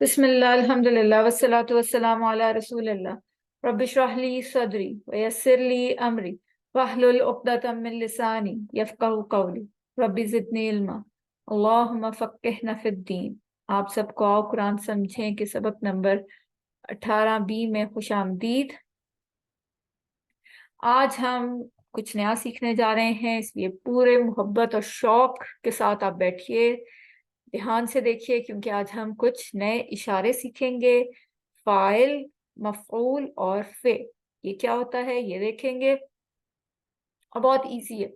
बिस्मिल्लाह अल्हम्दुलिल्लाह वस्सलातु वस्सलामु अला रसूलिल्लाह रब्बि इश्रह ली सदरी व यस्सिर ली अमरी वहलुल उक़दतम मिन लिसानी यफ़क़हू क़ौली रब्बि ज़िदनी इल्मा अल्लाहुम्मा फ़क़्क़िहना फ़िद्दीन। आप सबको आओ कुरान समझें के सबक नंबर 18B में खुशामदीद। आज हम कुछ नया सीखने जा रहे हैं, इसलिए पूरे मोहब्बत और शौक के साथ आप बैठिए, ध्यान से देखिए, क्योंकि आज हम कुछ नए इशारे सीखेंगे। फाइल, मफऊल और फेल, ये क्या होता है ये देखेंगे। और बहुत इजी है,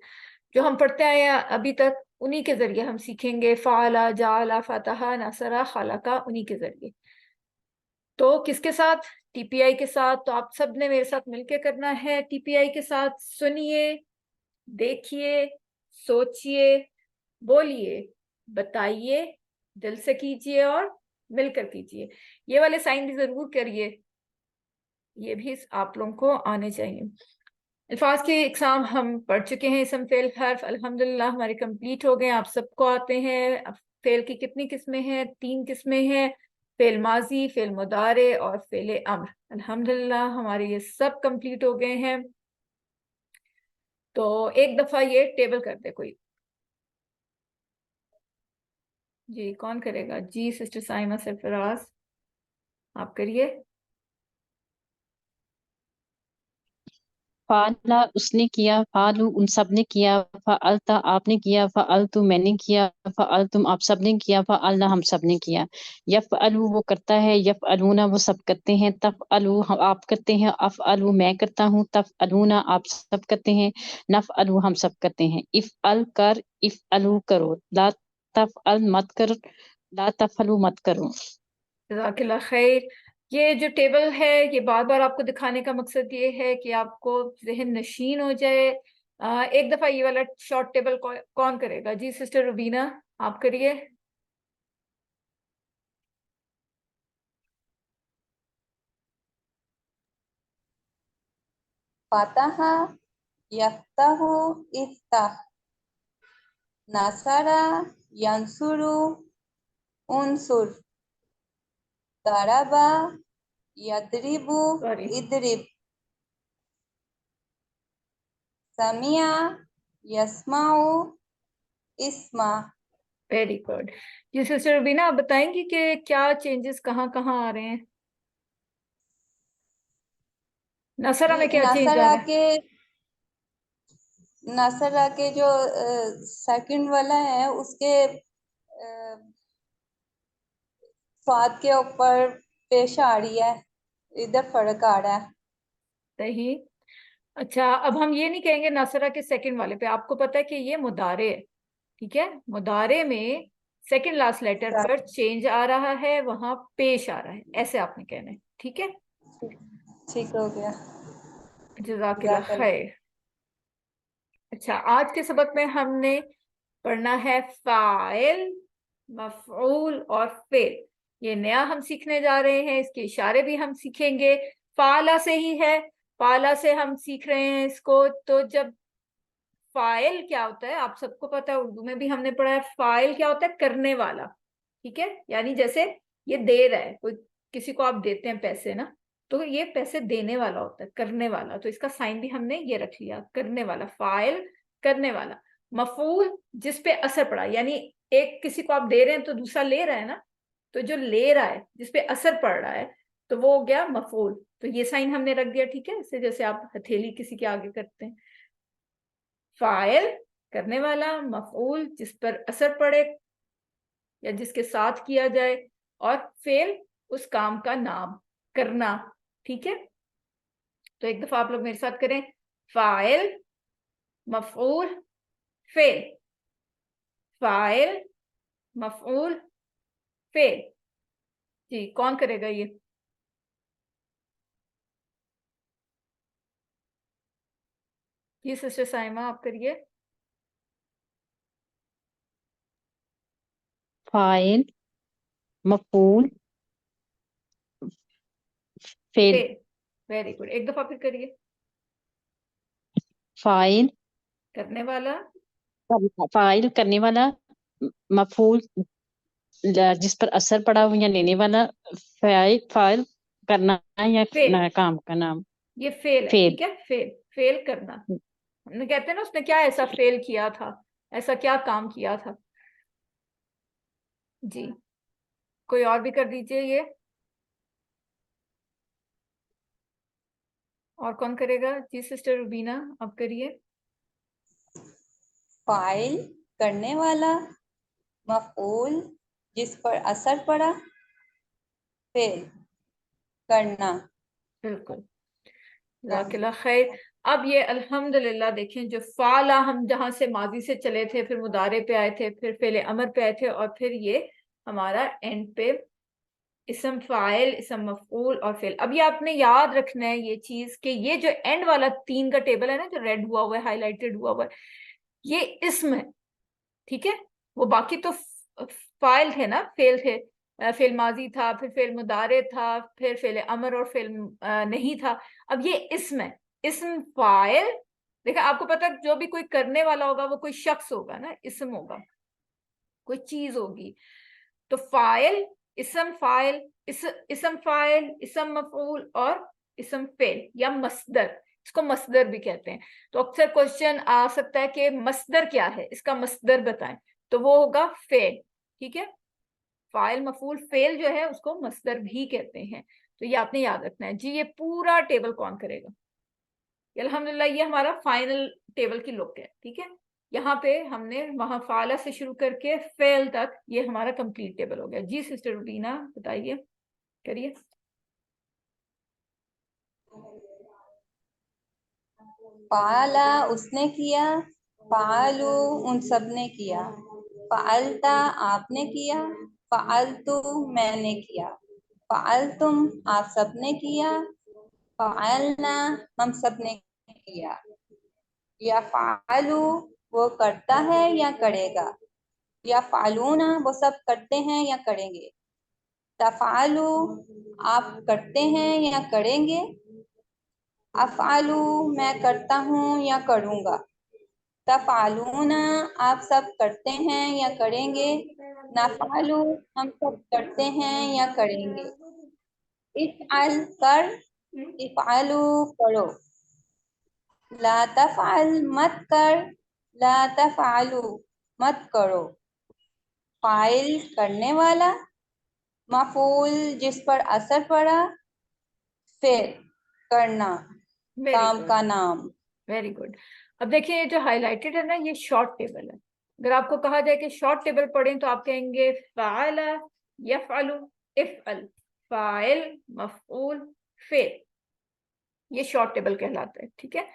जो हम पढ़ते आए हैं अभी तक उन्हीं के जरिए हम सीखेंगे। फाला, जाला, फतहा, नसरा, खलका, उन्हीं के जरिए। तो किसके साथ? टीपीआई के साथ। तो आप सब ने मेरे साथ मिलके करना है टीपीआई के साथ। सुनिए, देखिए, सोचिए, बोलिए, बताइए, दिल से कीजिए और मिलकर कीजिए। ये वाले साइन भी जरूर करिए, ये भी आप लोगों को आने चाहिए। अल्फाज के एग्जाम हम पढ़ चुके हैं। इसम, फेल, हर्फ अल्हम्दुलिल्लाह हमारे कंप्लीट हो गए, आप सबको आते हैं। अब फेल की कितनी किस्में हैं? 3 किस्में हैं, फेल माजी, फेल मुदारे और फेल अम्र। अल्हम्दुलिल्लाह हमारे ये सब कंप्लीट हो गए हैं। तो एक दफा ये टेबल कर दे कोई। जी, कौन करेगा? जी, सिस्टर साइमा सरफराज, आप करिए। फाला उसने किया, फालू उन सब ने किया, फ़अलता आपने किया, फ़अलतु मैंने किया, फ़अलतुम आप सब ने किया, फ़अलना हम सब ने किया। यफ़अलु वो करता है, यफ़अलूना वो सब करते हैं, तफ़अलु आप करते हैं, अफ़अलु मैं करता हूँ, तफ़अलूना आप सब करते हैं, नफ़अलु हम सब करते हैं। इफ़अल कर, इफ़अलु करो, ला तफ़अल मत करो, ला तफ़अलु मत करो। जज़ाकिल्लाह खैर। ये जो टेबल है ये बार बार आपको दिखाने का मकसद ये है कि आपको जहन नशीन हो जाए। एक दफा ये वाला शॉर्ट टेबल कौन करेगा? जी, सिस्टर रुबीना, आप करिए। फतहा यफ्तहु इफ्ताह, नसरा यंसुरु उनसुर, दरबा यदरिबु सॉरी। इदरिब, समिया यस्माउ इस्मा। Very good. जी, सिस्टर रुबीना, आप बताएंगी कि क्या चेंजेस कहाँ कहाँ आ रहे हैं? नसरा जी, में क्या चेंज आ रहा है? नसरा के जो सेकंड वाला है उसके स्वाद के ऊपर पेश आ रही है, इधर फर्क आ रहा है। सही। अच्छा, अब हम ये नहीं कहेंगे नसरा के सेकंड वाले पे। आपको पता है कि ये मुदारे है, ठीक है? मुदारे में सेकंड लास्ट लेटर पर चेंज आ रहा है, वहां पेश आ रहा है, ऐसे आपने कहना है, ठीक है? ठीक हो गया। जजाकिल्लाह जज़ाकल्लाह। खैर। अच्छा, आज के सबक में हमने पढ़ना है फाइल, मफऊल और फेल। ये नया हम सीखने जा रहे हैं, इसके इशारे भी हम सीखेंगे। फाला से ही है, फाला से हम सीख रहे हैं इसको। तो जब फाइल क्या होता है आप सबको पता है, उर्दू में भी हमने पढ़ा है। फाइल क्या होता है? करने वाला, ठीक है? यानी जैसे ये दे रहा है कोई, किसी को आप देते हैं पैसे ना, तो ये पैसे देने वाला होता है, करने वाला। तो इसका साइन भी हमने ये रख लिया, करने वाला, फाइल, करने वाला। मफूल, जिस पे असर पड़ा, यानी एक किसी को आप दे रहे हैं तो दूसरा ले रहा है ना, तो जो ले रहा है जिस पे असर पड़ रहा है, तो वो हो गया मफूल। तो ये साइन हमने रख दिया, ठीक है? इसे जैसे आप हथेली किसी के आगे करते हैं। फाइल, करने वाला, मफऊल, जिस पर असर पड़े या जिसके साथ किया जाए, और फेल, उस काम का नाम, करना, ठीक है? तो एक दफा आप लोग मेरे साथ करें। फाइल, मफऊल, फेल। फाइल, मफऊल, फेल। जी, कौन करेगा ये? जी, सिस्टर साइमा, आप करिए। फाइल, मफूल, फेल। फेल, वेरी गुड। एक दफा फिर करिए। फाइल, करने वाला, फाइल करने वाला, मफूल जिस पर असर पड़ा हो या लेने वाला, फाइल फाइल करना या फेल, काम का नाम। ये फेल है, फेल। ठीक है, फेल फेल करना। हमने कहते हैं ना उसने क्या ऐसा फेल किया था, ऐसा क्या काम किया था। जी, कोई और भी कर दीजिए ये, और कौन करेगा? जी सिस्टर रुबीना आप करिए। फाइल करने वाला, मफऊल जिस पर असर पड़ा, फेल करना। बिल्कुल, जज़ाकल्लाह खैर। अब ये अल्हम्दुलिल्लाह देखें, जो फाला हम जहां से माजी से चले थे, फिर मुदारे पे आए थे, फिर फेले अमर पे आए थे, और फिर ये हमारा एंड पे इसम फाइल, इसम मफऊल और फेल। अब ये आपने याद रखना है ये चीज कि ये जो एंड वाला 3 का टेबल है ना, जो रेड हुआ हुआ है, हाईलाइटेड हुआ हुआ है, ये इसम है, ठीक है। वो बाकी तो फाइल थे ना, फेल थे, फेल माजी था, फिर फेल मुदारे था, फिर फेल अमर और फेल नहीं था। अब ये इसम है, इसम फाइल। देखा, आपको पता है जो भी कोई करने वाला होगा वो कोई शख्स होगा ना, इसम होगा, कोई चीज होगी। तो फाइल, इसम फाइल, इसम फाइल, इसम मफऊल और इसम फेल या मसदर, इसको मसदर भी कहते हैं। तो अक्सर क्वेश्चन आ सकता है कि मसदर क्या है, इसका मसदर बताएं, तो वो होगा फेल, ठीक है। फाइल मफूल फेल जो है उसको मसदर भी कहते हैं। तो ये आपने याद रखना है जी। ये पूरा टेबल कौन करेगा? अल्हम्दुलिल्लाह ये हमारा फाइनल टेबल की लुक है, ठीक है। यहाँ पे हमने वहां फाला से शुरू करके फेल तक ये हमारा कंप्लीट टेबल हो गया। जी सिस्टर रुबीना बताइए, करिए। फाला उसने किया, फालू उन सब ने किया, फालता आपने किया, फालतू मैंने किया, फालतुम आप सब ने किया, फालना हम सब ने किया। या फालू वो करता है या करेगा, या फालूना वो सब करते हैं या करेंगे, तफालू आप करते हैं या करेंगे, अफालू मैं करता हूँ या करूँगा, तफालूना आप सब करते हैं या करेंगे, नफालू हम सब करते हैं या करेंगे, इफ़अल कर, इफ़अलू करो, ला तफ़अल मत कर, ला तफ़अलू मत करो, फाइल करने वाला, मफूल जिस पर असर पड़ा, फिर करना वेरी काम गुड, का नाम। Very good. अब देखिए ये जो हाईलाइटेड है ना, ये शॉर्ट टेबल है। अगर आपको कहा जाए कि शॉर्ट टेबल पढ़ें तो आप कहेंगे फाला, यफअलु, इफ़अल, फाइल, मफऊल, फेल। ये शॉर्ट टेबल कहलाता है, ठीक है।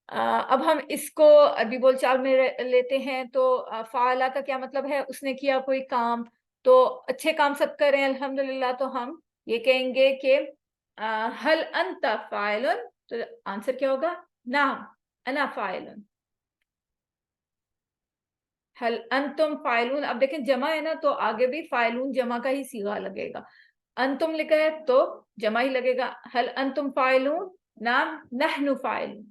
अब हम इसको अरबी बोलचाल में लेते हैं। तो फाला का क्या मतलब है? उसने किया कोई काम। तो अच्छे काम सब करें अल्हम्दुलिल्लाह, तो हम ये कहेंगे कि हल अंत फाइलुन। तो आंसर क्या होगा? नाम, अना फाइलुन। हल अंतुम फाइलून। अब देखें जमा है ना, तो आगे भी फाइलून जमा का ही सीगा लगेगा। अंतुम लिखा है तो जमा ही लगेगा। हल अंतुम फाइलून, नाम नहनु फाइलून।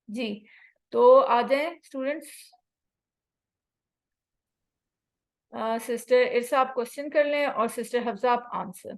जी, तो आ जाए स्टूडेंट्स। सिस्टर इरसा आप क्वेश्चन कर लें और सिस्टर हफ्सा आप आंसर।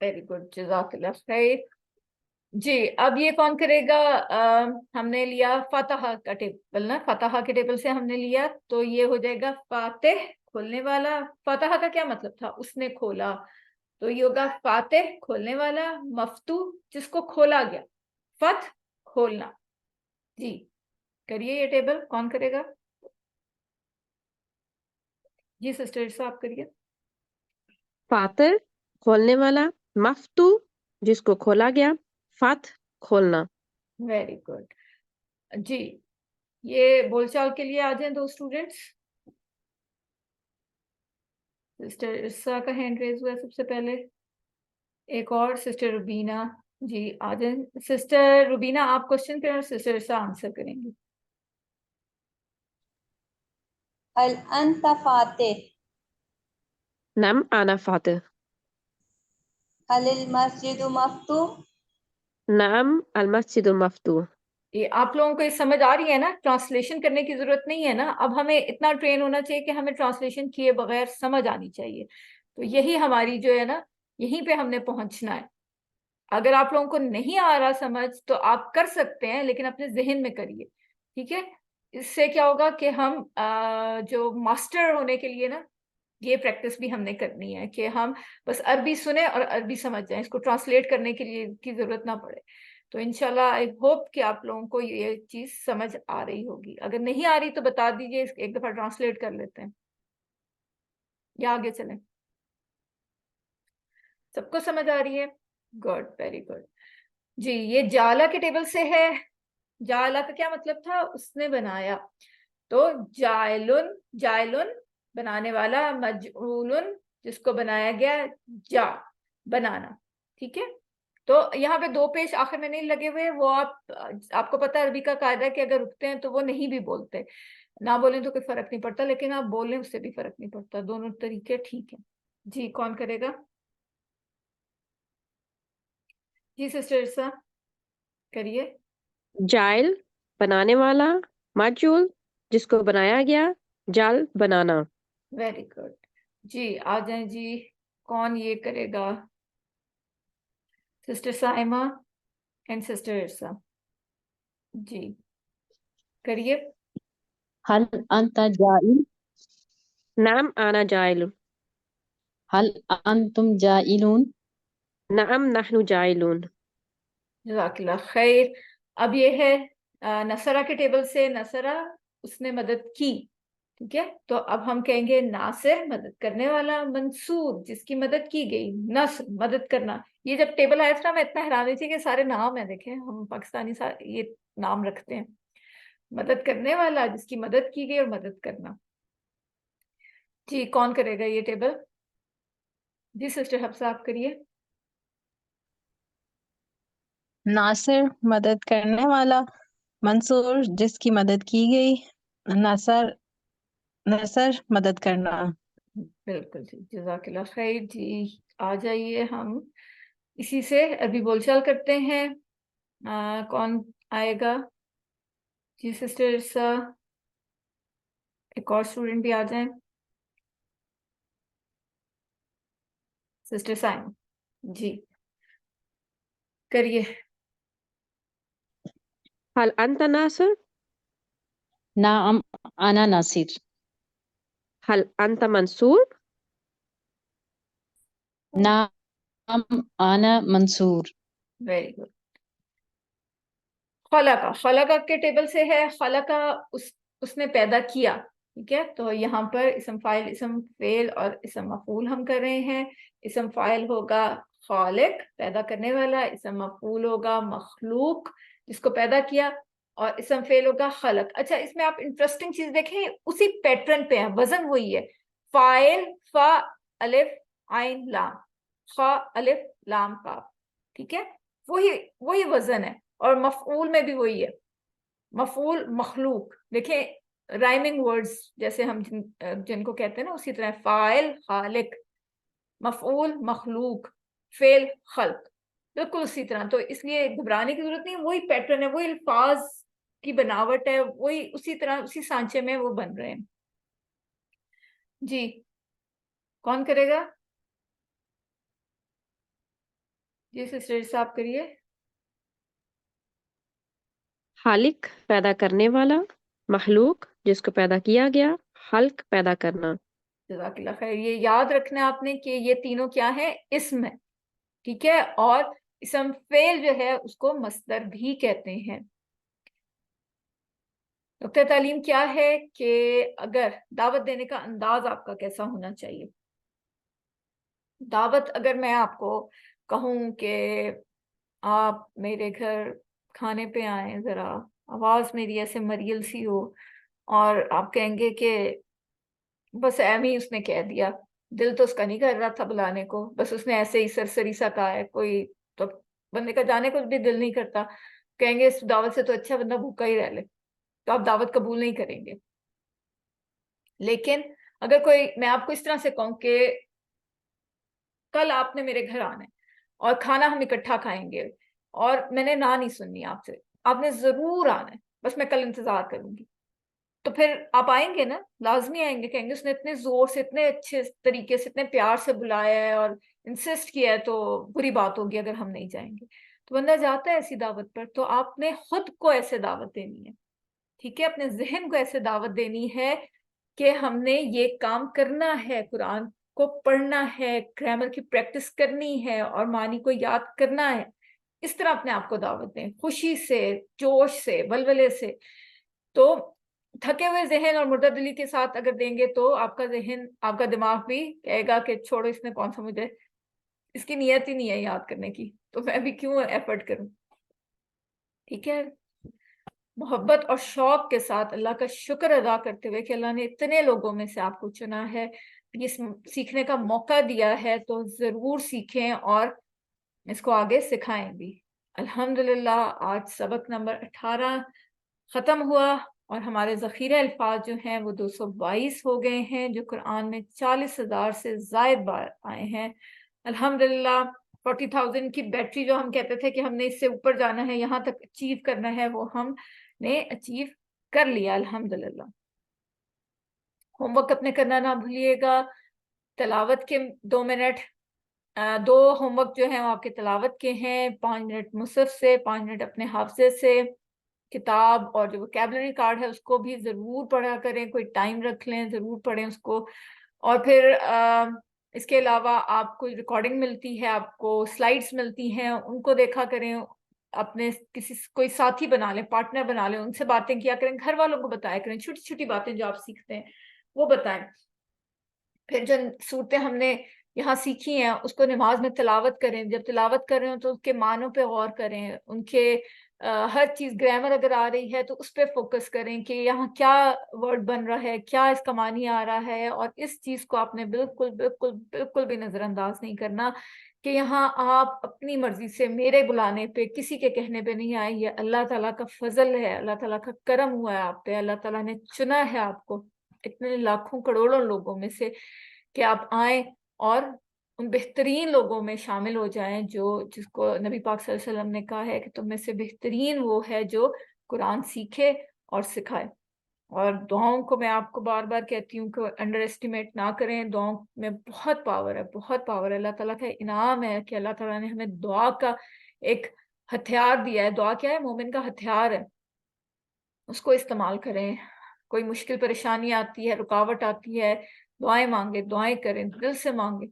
वेरी गुड, जज़ाकल्लाह खैर। जी, अब ये कौन करेगा? हमने लिया फतह का टेबल ना, फतह के टेबल से हमने लिया, तो ये हो जाएगा फातिह, खोलने वाला। फतह का क्या मतलब था? उसने खोला, तो ये होगा फातिह, खोलने वाला, मफ्तू जिसको खोला गया, फत खोलना। जी, करिए ये टेबल, कौन करेगा? जी सिस्टर इरसा आप करिए। फातिर खोलने वाला, मफ्तू जिसको खोला गया, फत खोलना। Very good. जी, ये बोलचाल के लिए आ जाए दो स्टूडेंट्स। सिस्टर इरसा का हैंड रेज हुआ है सबसे पहले, एक और सिस्टर रुबीना। जी आ जाए सिस्टर रुबीना, आप क्वेश्चन करें और सिस्टर इरसा आंसर करेंगी। हल अंत फातिह, नम आना फातिर। हलिल मस्जिदु मफ्तूह। नाम अल मस्जिदुल मफ्तूह। ये आप लोगों को ये समझ आ रही है ना, ट्रांसलेशन करने की जरूरत नहीं है ना। अब हमें इतना ट्रेन होना चाहिए कि हमें ट्रांसलेशन किए बगैर समझ आनी चाहिए। तो यही हमारी जो है ना, यहीं पे हमने पहुंचना है। अगर आप लोगों को नहीं आ रहा समझ तो आप कर सकते हैं, लेकिन अपने जहन में करिए, ठीक है। इससे क्या होगा कि हम जो मास्टर होने के लिए ना, ये प्रैक्टिस भी हमने करनी है कि हम बस अरबी सुने और अरबी समझ जाएं, इसको ट्रांसलेट करने के लिए की जरूरत ना पड़े। तो इंशाल्लाह आई होप कि आप लोगों को ये चीज समझ आ रही होगी। अगर नहीं आ रही तो बता दीजिए, एक दफा ट्रांसलेट कर लेते हैं या आगे चलें। सबको समझ आ रही है? Good, very good. जी, ये जाला के टेबल से है। जाला का क्या मतलब था? उसने बनाया। तो जायलुन, जायलुन बनाने वाला, मजऊलुन जिसको बनाया गया, जा बनाना, ठीक है। तो यहाँ पे दो पेश आखिर में नहीं लगे हुए, वो आपको पता है अरबी का कायदा है कि अगर रुकते हैं तो वो नहीं भी बोलते। ना बोलें तो कोई फर्क नहीं पड़ता, लेकिन आप बोलें उससे भी फर्क नहीं पड़ता। दोनों तरीके ठीक है। जी, कौन करेगा? जी सिस्टर इरसा, करिए। जाइल बनाने वाला, मजूल जिसको बनाया गया, जाल बनाना। Very good. जी आ जाए जी, कौन ये करेगा? सिस्टर साइमा एंड सिस्टर इरसा, जी करिए। हल अंता जाइल, नाम आना जाइल। हल अंतुम जाइलून, नाम नहनु जाइलून। जज़ाकिल्लाह खैर। अब ये है नसरा के टेबल से, नसरा उसने मदद की, ठीक है। तो अब हम कहेंगे नासिर मदद करने वाला, मंसूर जिसकी मदद की गई, नस्र मदद करना। ये जब टेबल आया था मैं इतना हैरान हुई थी कि सारे नाम है, देखें हम पाकिस्तानी ये नाम रखते हैं। मदद करने वाला जिसकी मदद की गई और मदद करना। जी, कौन करेगा ये टेबल? जी सिस्टर हफ्सा, आप करिए। नासिर मदद करने वाला, मंसूर जिसकी मदद की गई, नसर नसर मदद करना। बिल्कुल जी, जज़ाकिल्लाह खैर। जी आ जाइए, हम इसी से अभी बोलचाल करते हैं। कौन आएगा? जी सिस्टर एक और स्टूडेंट भी आ जाए, सिस्टर साइम, जी करिए। हल अंत नासिर, नाम आना नासिर, हल अंत मंसूर, नाम आना मंसूर। Very good. खलका, खलका के टेबल से है। खलका उसने पैदा किया, ठीक है। तो यहाँ पर इसम फाइल, इसम फेल और इसम मफूल हम कर रहे हैं। इसम फाइल होगा खालिक, पैदा करने वाला। इसम मफूल होगा मखलूक, जिसको पैदा किया। और इसम फेल होगा खलक। अच्छा, इसमें आप इंटरेस्टिंग चीज देखें, उसी पैटर्न पे है, वजन वही है। फाइल फा अलिफ आइन लाम, खा अलिफ लाम काफ, ठीक है। वही वही वजन है। और मफऊल में भी वही है, मफऊल मखलूक। देखें राइमिंग वर्ड्स जैसे हम जिनको कहते हैं ना, उसी तरह फाइल खालिक, मफऊल मखलूक, फेल खल्क, बिल्कुल उसी तरह। तो इसलिए घबराने की जरूरत नहीं, वही पैटर्न है, वही अल्फाज की बनावट है, वही उसी तरह उसी सांचे में वो बन रहे हैं। जी, कौन करेगा? जी सिस्टर साहब करिए। खालिक पैदा करने वाला, मखलूक जिसको पैदा किया गया, हल्क पैदा करना। जज़ाकिल्लाह खैर। ये याद रखना है आपने कि ये तीनों क्या है? इसम है, ठीक है। और इसम फेल जो है उसको मस्दर भी कहते हैं। नुक्ता तालीम क्या है कि अगर दावत देने का अंदाज आपका कैसा होना चाहिए। दावत अगर मैं आपको कहूं कि आप मेरे घर खाने पे आए, जरा आवाज मेरी ऐसे मरियल सी हो, और आप कहेंगे कि बस एम ही उसने कह दिया, दिल तो उसका नहीं कर रहा था बुलाने को, बस उसने ऐसे ही सरसरी सा कहा है, कोई तो बंदे का जाने को भी दिल नहीं करता, कहेंगे इस दावत से तो अच्छा बंदा भूखा ही रह ले, तो आप दावत कबूल नहीं करेंगे। लेकिन अगर कोई, मैं आपको इस तरह से कहूं कि कल आपने मेरे घर आना है, और खाना हम इकट्ठा खाएंगे, और मैंने ना नहीं सुननी आपसे, आपने जरूर आना है, बस मैं कल इंतजार करूंगी। तो फिर आप आएंगे ना, लाजमी आएंगे, कहेंगे उसने इतने जोर से, इतने अच्छे तरीके से, इतने प्यार से बुलाया है और इंसिस्ट किया है, तो बुरी बात होगी अगर हम नहीं जाएंगे। तो बंदा जाता है ऐसी दावत पर। तो आपने खुद को ऐसे दावत देनी है, ठीक है, अपने जहन को ऐसे दावत देनी है कि हमने ये काम करना है, कुरान को पढ़ना है, ग्रामर की प्रैक्टिस करनी है और मानी को याद करना है। इस तरह अपने आप को दावत दें, खुशी से, जोश से, बलबले से। तो थके हुए जहन और मुर्दा दिली के साथ अगर देंगे तो आपका जहन, आपका दिमाग भी कहेगा कि छोड़ो, इसने कौन सा, मुझे इसकी नियत ही नहीं है याद करने की, तो मैं भी क्यों एफर्ट करूं। ठीक है, मोहब्बत और शौक के साथ अल्लाह का शुक्र अदा करते हुए कि अल्लाह ने इतने लोगों में से आपको चुना है, ये सीखने का मौका दिया है, तो जरूर सीखें और इसको आगे सिखाएं भी। अल्हम्दुलिल्लाह, आज सबक नंबर 18 खत्म हुआ और हमारे ज़ख़ीरे अल्फाज जो हैं वो 222 हो गए हैं, जो कुरान में 40,000 से ज़ायद बार आए हैं। अल्हम्दुलिल्लाह, 40,000 की बैटरी जो हम कहते थे कि हमने इससे ऊपर जाना है, यहाँ तक अचीव करना है, वो हमने अचीव कर लिया अल्हम्दुलिल्लाह। होमवर्क अपने करना ना भूलिएगा। तलावत के 2 मिनट, 2 होमवर्क जो हैं वो आपके तलावत के हैं, 5 मिनट मुसहफ से, 5 मिनट अपने हाफजे से, किताब और जो वोकैबुलरी कार्ड है उसको भी जरूर पढ़ा करें, कोई टाइम रख लें, जरूर पढ़ें उसको। और फिर इसके अलावा आपको रिकॉर्डिंग मिलती है, आपको स्लाइड्स मिलती हैं, उनको देखा करें। अपने किसी कोई साथी बना लें, पार्टनर बना लें, उनसे बातें किया करें, घर वालों को बताया करें, छोटी छोटी बातें जो आप सीखते हैं वो बताएं। फिर जो सूरतें हमने यहाँ सीखी हैं उसको नमाज में तिलावत करें, जब तिलावत कर रहे हो तो उसके मानों पे गौर करें, उनके हर चीज, ग्रामर अगर आ रही है तो उस पर फोकस करें कि यहाँ क्या वर्ड बन रहा है, क्या इसका मानी आ रहा है। और इस चीज को आपने बिल्कुल बिल्कुल बिल्कुल भी नजरअंदाज नहीं करना कि यहाँ आप अपनी मर्जी से, मेरे बुलाने पे, किसी के कहने पे नहीं आए। ये अल्लाह ताला का फजल है, अल्लाह ताला का करम हुआ है आप पे, अल्लाह ताला ने चुना है आपको इतने लाखों करोड़ों लोगों में से कि आप आए और उन बेहतरीन लोगों में शामिल हो जाएं, जो जिसको नबी पाक सल्लल्लाहु अलैहि वसल्लम ने कहा है कि तुम में से बेहतरीन वो है जो कुरान सीखे और सिखाए। और दुआओं को मैं आपको बार बार कहती हूँ कि अंडर एस्टिमेट ना करें, दुआओं में बहुत पावर है, बहुत पावर है। अल्लाह ताला का इनाम है कि अल्लाह ताला ने हमें दुआ का एक हथियार दिया है। दुआ क्या है? मोमिन का हथियार है, उसको इस्तेमाल करें। कोई मुश्किल परेशानी आती है, रुकावट आती है, दुआएं मांगे, दुआएं करें, दिल से मांगे,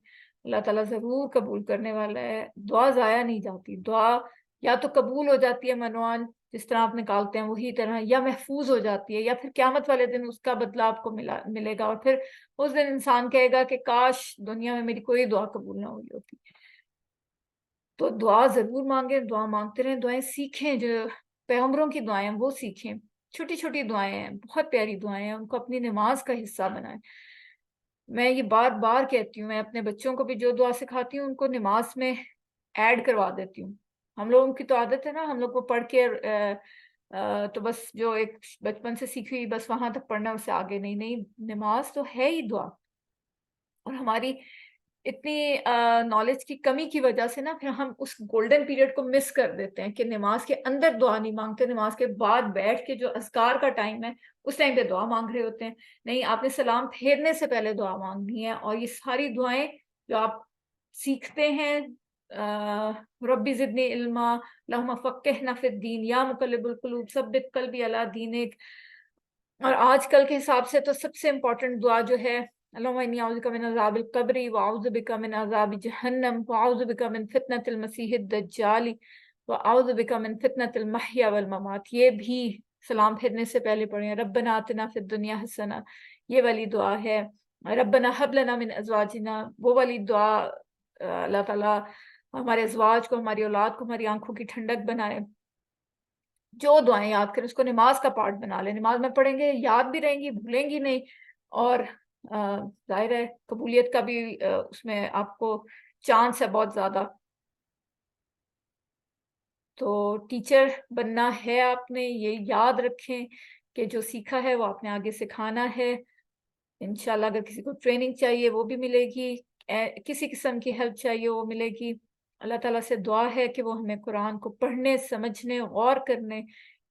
अल्लाह ताला जरूर कबूल करने वाला है। दुआ जाया नहीं जाती, दुआ या तो कबूल हो जाती है मनवान, जिस तरह आप निकालते हैं वही तरह, या महफूज हो जाती है, या फिर क्यामत वाले दिन उसका बदला आपको मिलेगा। और फिर उस दिन इंसान कहेगा कि काश दुनिया में मेरी कोई दुआ कबूल ना हुई होती। तो दुआ जरूर मांगे, दुआ मांगते रहें, दुआएं सीखें, जो पैगंबरों की दुआएं हैं वो सीखें। छोटी छोटी दुआएं हैं, बहुत प्यारी दुआएं हैं, उनको अपनी नमाज का हिस्सा बनाएं। मैं ये बार बार कहती हूँ, मैं अपने बच्चों को भी जो दुआ सिखाती हूँ उनको नमाज में ऐड करवा देती हूँ। हम लोगों की तो आदत है ना, हम लोग को पढ़ के तो बस जो एक बचपन से सीखी हुई बस वहां तक पढ़ना, उससे आगे नहीं। नहीं, नमाज तो है ही दुआ। और हमारी इतनी नॉलेज की कमी की वजह से ना फिर हम उस गोल्डन पीरियड को मिस कर देते हैं कि नमाज के अंदर दुआ नहीं मांगते, नमाज के बाद बैठ के जो अज़कार का टाइम है उस टाइम पे दुआ मांग रहे होते हैं। नहीं, आपने सलाम फेरने से पहले दुआ मांगनी है। और ये सारी दुआएं जो आप सीखते हैं, रब्बी ज़िदनी इल्मा, अल्लाहुम्मा फ़क्किहना फ़िद्दीन, या मुक़ल्लिबुल क़ुलूब सब्बित क़ल्बी अला दीनिक। और आजकल के हिसाब से तो सबसे इम्पोर्टेंट दुआ जो है, अल्लाहुम्मा इन्नी अऊज़ु बिका मिन अज़ाबिल क़ब्रि व अऊज़ु बिका मिन अज़ाबि जहन्नम व अऊज़ु बिका मिन फितनतिल मसीहिद दज्जाली व अऊज़ु बिका मिन फितनतिल महया वल ममात। ये भी सलाम फेरने से पहले पढ़ें। रब्बना आतिना फिद दुनिया हसना, ये वाली दुआ है। रब्बना हब लना मिन अज़वाजिना, वो वाली दुआ। अल्लाह ताला हमारे अज़वाज को, हमारी औलाद को, हमारी आंखों की ठंडक बनाए। जो दुआएं याद करें उसको नमाज का पार्ट बना लें, नमाज में पढ़ेंगे, याद भी रहेंगी, भूलेंगी नहीं। और जाहिर है कबूलियत का भी उसमें आपको चांस है बहुत ज्यादा। तो टीचर बनना है आपने, ये याद रखें कि जो सीखा है वो आपने आगे सिखाना है। इंशाल्लाह अगर किसी को ट्रेनिंग चाहिए वो भी मिलेगी, किसी किस्म की हेल्प चाहिए वो मिलेगी। अल्लाह ताला से दुआ है कि वो हमें कुरान को पढ़ने, समझने, गौर करने,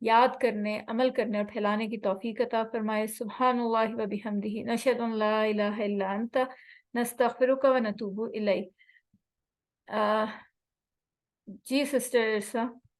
याद करने, अमल करने और फैलाने की तौफीक अता फरमाए। सुब्हानल्लाहि व बिहम्दिही नशहदु अन ला इलाहा इल्ला अंता नस्तगफिरुका व नतूबु इलैक। जी सिस्टर इरसा।